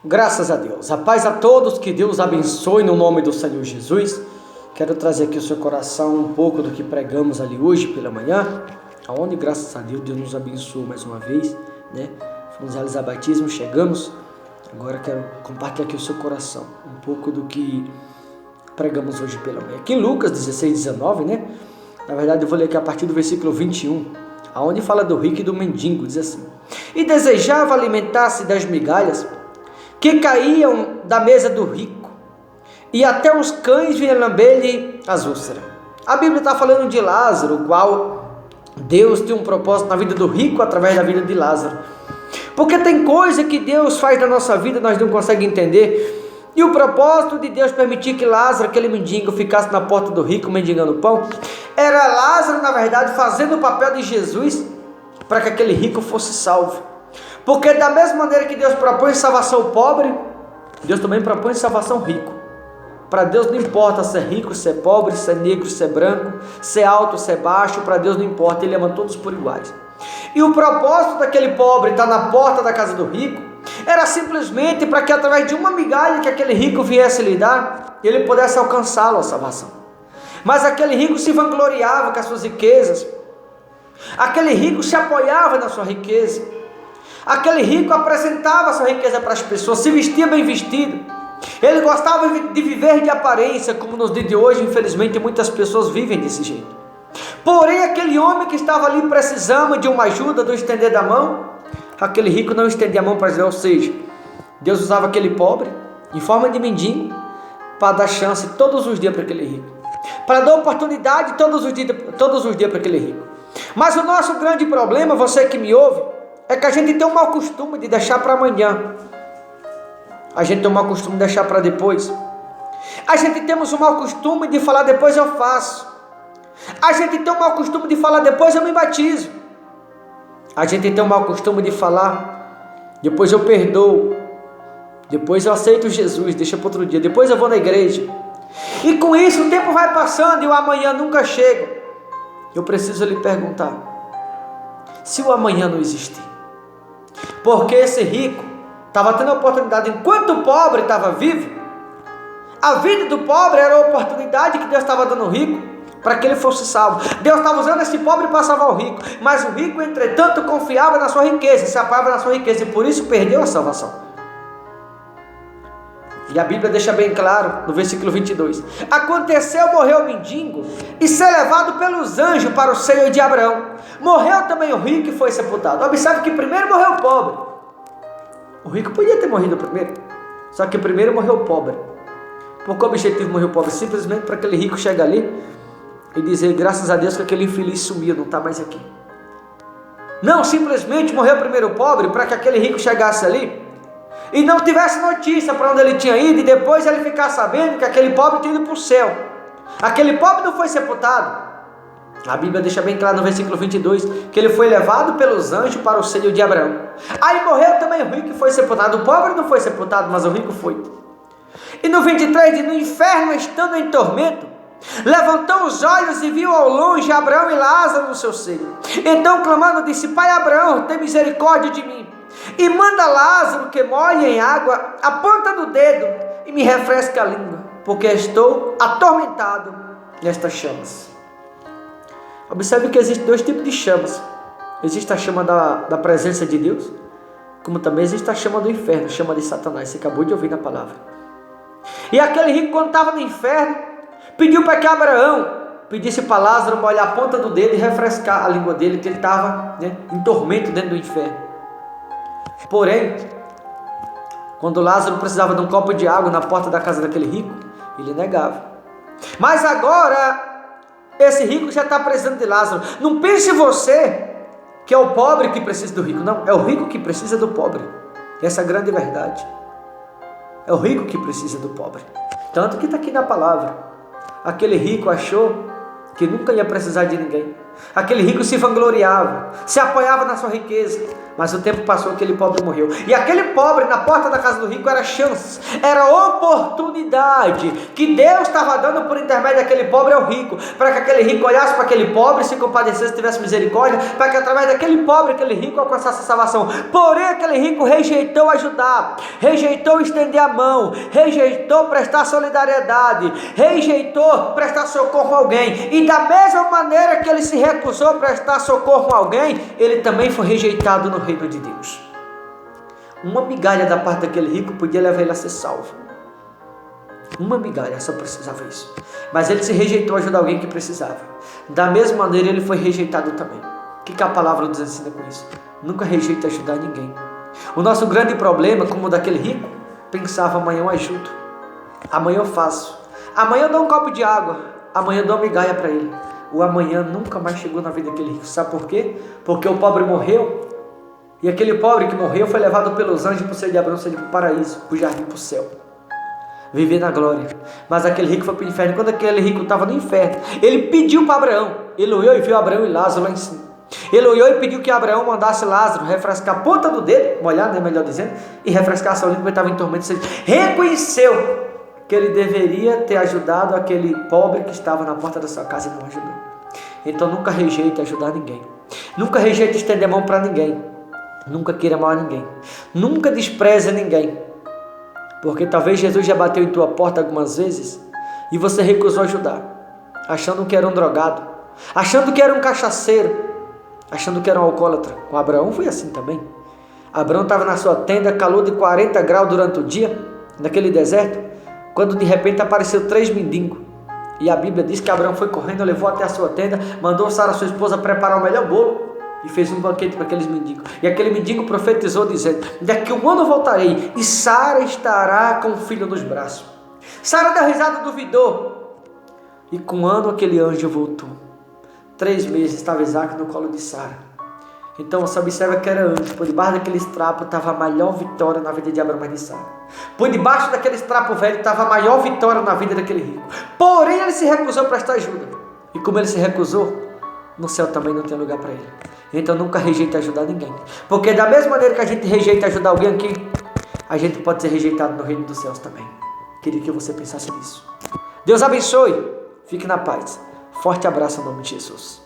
Graças a Deus. A paz a todos, que Deus abençoe no nome do Senhor Jesus. Quero trazer aqui ao seu coração um pouco do que pregamos ali hoje pela manhã, aonde, graças a Deus, Deus nos abençoou mais uma vez, né? Fomos realizar batismo, chegamos. Agora quero compartilhar aqui o seu coração um pouco do que pregamos hoje pela manhã. Aqui em Lucas 16, 19, né? Na verdade, eu vou ler aqui a partir do versículo 21, aonde fala do rico e do mendigo. Diz assim: e desejava alimentar-se das migalhas que caíam da mesa do rico, e até os cães vinham lamber-lhe as úlceras. A Bíblia está falando de Lázaro, o qual Deus tem um propósito na vida do rico através da vida de Lázaro. Porque tem coisa que Deus faz na nossa vida nós não conseguimos entender. E o propósito de Deus permitir que Lázaro, aquele mendigo, ficasse na porta do rico mendigando pão, era Lázaro, na verdade, fazendo o papel de Jesus para que aquele rico fosse salvo. Porque da mesma maneira que Deus propõe salvação ao pobre, Deus também propõe salvação ao rico. Para Deus não importa se é rico, se é pobre, se é negro, se é branco, se é alto, se é baixo, para Deus não importa, Ele ama todos por iguais. E o propósito daquele pobre estar na porta da casa do rico era simplesmente para que através de uma migalha que aquele rico viesse lhe dar, ele pudesse alcançá-lo a salvação. Mas aquele rico se vangloriava com as suas riquezas, aquele rico se apoiava na sua riqueza, aquele rico apresentava a sua riqueza para as pessoas, se vestia bem vestido, ele gostava de viver de aparência, como nos dias de hoje, infelizmente, muitas pessoas vivem desse jeito. Porém, aquele homem que estava ali precisando de uma ajuda, do estender da mão, aquele rico não estendia a mão para ajudar, ou seja, Deus usava aquele pobre, em forma de mendigo, para dar chance todos os dias para aquele rico, para dar oportunidade todos os dias para aquele rico. Mas o nosso grande problema, você que me ouve, é que a gente tem um mau costume de deixar para amanhã. A gente tem um mau costume de deixar para depois. A gente temos um mau costume de falar depois eu faço. A gente tem um mau costume de falar depois eu me batizo. A gente tem um mau costume de falar depois eu perdoo. Depois eu aceito Jesus, deixa para outro dia. Depois eu vou na igreja. E com isso o tempo vai passando e o amanhã nunca chega. Eu preciso lhe perguntar: se o amanhã não existir? Porque esse rico estava tendo a oportunidade, enquanto o pobre estava vivo, a vida do pobre era a oportunidade que Deus estava dando ao rico, para que ele fosse salvo. Deus estava usando esse pobre para salvar o rico, mas o rico, entretanto, confiava na sua riqueza, se apoiava na sua riqueza, e por isso perdeu a salvação. E a Bíblia deixa bem claro, no versículo 22, aconteceu, morreu o mendigo, e ser levado pelos anjos para o seio de Abraão. Morreu também o rico e foi sepultado. Observe que primeiro morreu o pobre. O rico podia ter morrido primeiro, só que primeiro morreu o pobre. Por que o objetivo morreu o pobre? Simplesmente para aquele rico chegar ali e dizer: graças a Deus que aquele infeliz sumiu, não está mais aqui. Não, simplesmente morreu primeiro o pobre para que aquele rico chegasse ali e não tivesse notícia para onde ele tinha ido, e depois ele ficar sabendo que aquele pobre tinha ido para o céu. Aquele pobre não foi sepultado. A Bíblia deixa bem claro no versículo 22 que ele foi levado pelos anjos para o seio de Abraão. Aí morreu também o rico e foi sepultado. O pobre não foi sepultado, mas o rico foi. E no 23 diz: no inferno, estando em tormento, levantou os olhos e viu ao longe Abraão e Lázaro no seu seio. Então, clamando, disse: pai Abraão, tem misericórdia de mim, e manda Lázaro que molhe em água a ponta do dedo e me refresque a língua, porque estou atormentado nestas chamas. Observe que existem dois tipos de chamas. Existe a chama da presença de Deus, como também existe a chama do inferno, a chama de Satanás. Você acabou de ouvir na palavra. E aquele rico, quando estava no inferno, pediu para que Abraão pedisse para Lázaro molhar a ponta do dedo e refrescar a língua dele, que ele estava, em tormento dentro do inferno. Porém, quando Lázaro precisava de um copo de água na porta da casa daquele rico, ele negava. Mas agora esse rico já está precisando de Lázaro. Não pense você que é o pobre que precisa do rico. Não, é o rico que precisa do pobre. Essa é a grande verdade. É o rico que precisa do pobre. Tanto que está aqui na palavra. Aquele rico achou que nunca ia precisar de ninguém. Aquele rico se vangloriava, se apoiava na sua riqueza, mas o tempo passou, aquele pobre morreu. E aquele pobre na porta da casa do rico era chance, era oportunidade que Deus estava dando por intermédio daquele pobre ao rico, para que aquele rico olhasse para aquele pobre, se compadecesse, tivesse misericórdia, para que através daquele pobre, aquele rico alcançasse a salvação. Porém, aquele rico rejeitou ajudar, rejeitou estender a mão, rejeitou prestar solidariedade, rejeitou prestar socorro a alguém. E da mesma maneira que ele se recusou a prestar socorro a alguém, ele também foi rejeitado no reino de Deus. Uma migalha da parte daquele rico podia levar ele a ser salvo. Uma migalha, só precisava isso. Mas ele se rejeitou a ajudar alguém que precisava. Da mesma maneira ele foi rejeitado também. O que a palavra nos ensina com isso? Nunca rejeita ajudar ninguém. O nosso grande problema, como o daquele rico, pensava: amanhã eu ajudo, amanhã eu faço, amanhã eu dou um copo de água, amanhã eu dou uma migalha para ele. O amanhã nunca mais chegou na vida daquele rico. Sabe por quê? Porque o pobre morreu, e aquele pobre que morreu foi levado pelos anjos para o seio de Abraão, para o paraíso, para o jardim, para o céu, viver na glória. Mas aquele rico foi para o inferno. Quando aquele rico estava no inferno, ele pediu para Abraão, ele olhou e viu Abraão e Lázaro lá em cima. Ele olhou e pediu que Abraão mandasse Lázaro refrescar a ponta do dedo, molhar, né, melhor dizendo, e refrescar a sua língua, porque estava em tormento. Ele reconheceu que ele deveria ter ajudado aquele pobre que estava na porta da sua casa e não ajudou. Então nunca rejeite ajudar ninguém, nunca rejeite estender a mão para ninguém, nunca queira mal a ninguém, nunca despreze ninguém, porque talvez Jesus já bateu em tua porta algumas vezes e você recusou ajudar, achando que era um drogado, achando que era um cachaceiro, achando que era um alcoólatra. Com Abraão foi assim também. Abraão estava na sua tenda, calor de 40 graus durante o dia, naquele deserto, quando de repente apareceu 3 mendigos. E a Bíblia diz que Abraão foi correndo, levou até a sua tenda, mandou Sara, sua esposa, preparar o melhor bolo e fez um banquete para aqueles mendigos. E aquele mendigo profetizou dizendo: daqui um ano eu voltarei e Sara estará com o filho nos braços. Sara deu risada, duvidou, e com um ano aquele anjo voltou. 3 meses estava Isaac no colo de Sara. Então você observa que era anjo. Por debaixo daqueles trapos estava a maior vitória na vida de Abraão e de Sara. Por debaixo daqueles trapos velhos estava a maior vitória na vida daquele rico. Porém ele se recusou a prestar ajuda. E como ele se recusou, no céu também não tem lugar para ele. Então nunca rejeite ajudar ninguém. Porque da mesma maneira que a gente rejeita ajudar alguém aqui, a gente pode ser rejeitado no reino dos céus também. Queria que você pensasse nisso. Deus abençoe. Fique na paz. Forte abraço em nome de Jesus.